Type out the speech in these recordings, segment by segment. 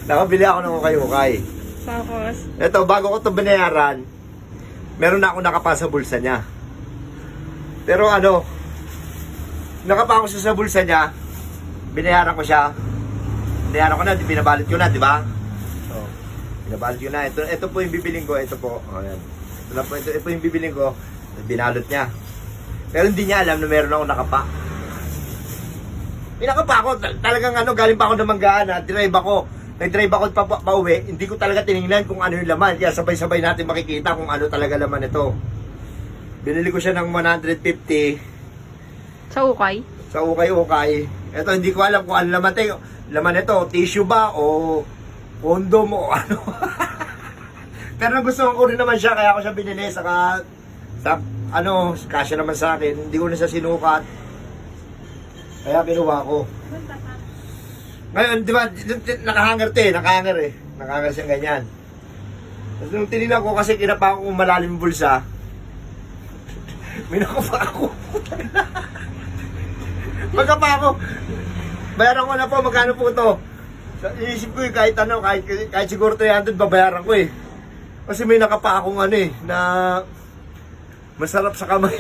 Nakabili ako ng ukay-ukay. Tapos, Ito, bago ko ito binayaran, meron na ako nakapa sa bulsa niya. Pero ano, nakapa ako sa bulsa niya, binayaran ko siya. Binayaran ko na, binabalot ko na, di ba? So, binabalot ko na. Ito po yung bibiling ko, ito po. O, yan. Ito po yung bibiling ko, binalot niya. Pero hindi niya alam na meron akong nakapa. Pinakapa ako, talagang ano, galing pa ako ng Manggaan, drive ako. Nag-drive ako pa uwi, hindi ko talaga tinignan kung ano yung laman. Kaya sabay-sabay natin makikita kung ano talaga laman ito. Binili ko siya ng 150 sa ukay. sa ukay-ukay. Ito, hindi ko alam kung ano laman ito. Laman ito, tissue ba o condom o ano. Pero nagustuhan ko rin naman siya, kaya ako siya binili. Saka, ano, kasya naman sa akin. Hindi ko na siya sinukat. Kaya kinuha ko. Ngayon, di ba, nakahanger ito eh, nakahanger siyang ganyan. Tapos nung tinignan ko kasi kinapa ko malalim yung bulsa, may nakapa ako. Magkapa ako, bayaran ko na po, magkano po ito? Iisip ko eh, kahit ano, kahit siguro 300, babayaran ko eh. Kasi may nakapa akong ano eh, na masarap sa kamay.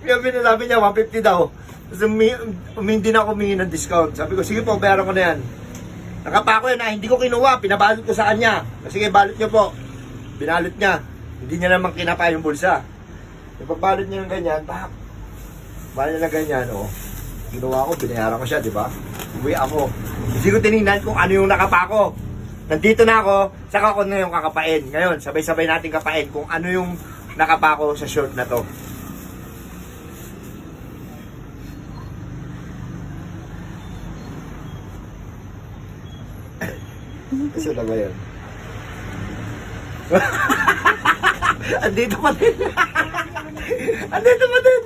Kaya binasabi niya, 150 daw. Kasi hindi na ako humingi ng discount. Sabi ko, sige po, bayaran ko na yan. Nakapa ko yan, hindi ko kinuha, pinabalot ko sa kanya. Sige, balot niyo po. Binalot niya. Hindi niya naman kinapa yung bulsa. Ipagbalot niya ng ganyan, balot niya na ganyan, oh. Ginawa ko, binayaran ko siya, di ba? Uwi ako. Hindi ko tinignan kung ano yung nakapa ko. Nandito na ako, saka ako na yung kakapain. Ngayon, sabay-sabay natin kapain kung ano yung nakapa ko sa short na to. Kasi na ba yan? Andito pa din. Andito pa din.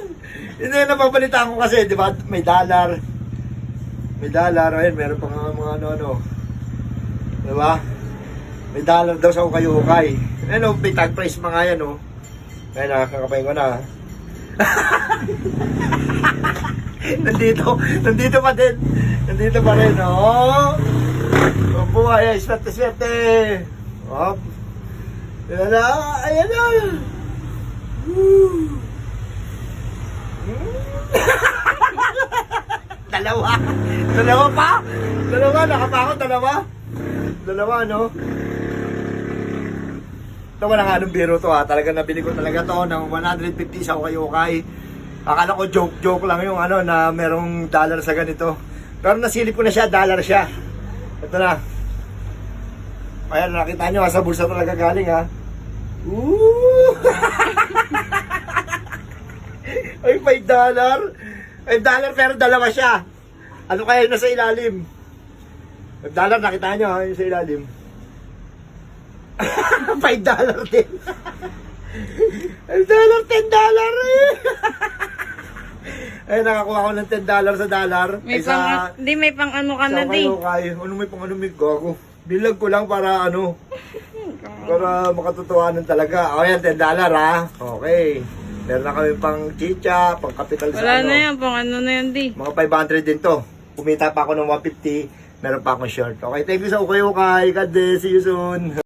Hindi na napapalitan ko kasi, di ba? May dollar. May dollar. Ayun, meron pa nga mga ano-ano. Di ba? May dollar daw sa ukay-ukay. Ayun, may tag price mga yan, oh. Ayun, nakakapain ko na. Nandito pa din. Nandito pa rin, oh. Ang buhay, swerte-swerte. Hop. Ayan na, ayan na. Dalawa pa. Nakapakot, dalawa, no? Ito wala nga nung biro to ha. Talaga nabili ko talaga to ng 150 sa ukay-ukay. Akala ko joke lang yung ano na merong dollar sa ganito. Pero nasilip ko na siya, dollar siya. Ito na. Ayan, nakita nyo, sa bulsa talaga galing ha. Ay, $5. $5 pero dalawa siya. Ano kaya nasa ilalim? $5, nakita nyo ha, yung sa ilalim. $5 din. $5, $10 eh. Ay, nakakuha ko ng $10 sa dollar. May pang, hindi may pang ano ka na di. Ano may pang ano may gago. Bilag ko lang para ano. Para makatotohanan talaga. O yan, $10 ha. Okay. Meron na kami pang chicha, pang kapital sa Wala ano. na yan, pang ano na yan di. Mga 500 din to. Kumita pa ako ng 150. Meron pa akong short. Okay, thank you sa ukay-ukay. God bless. See you soon.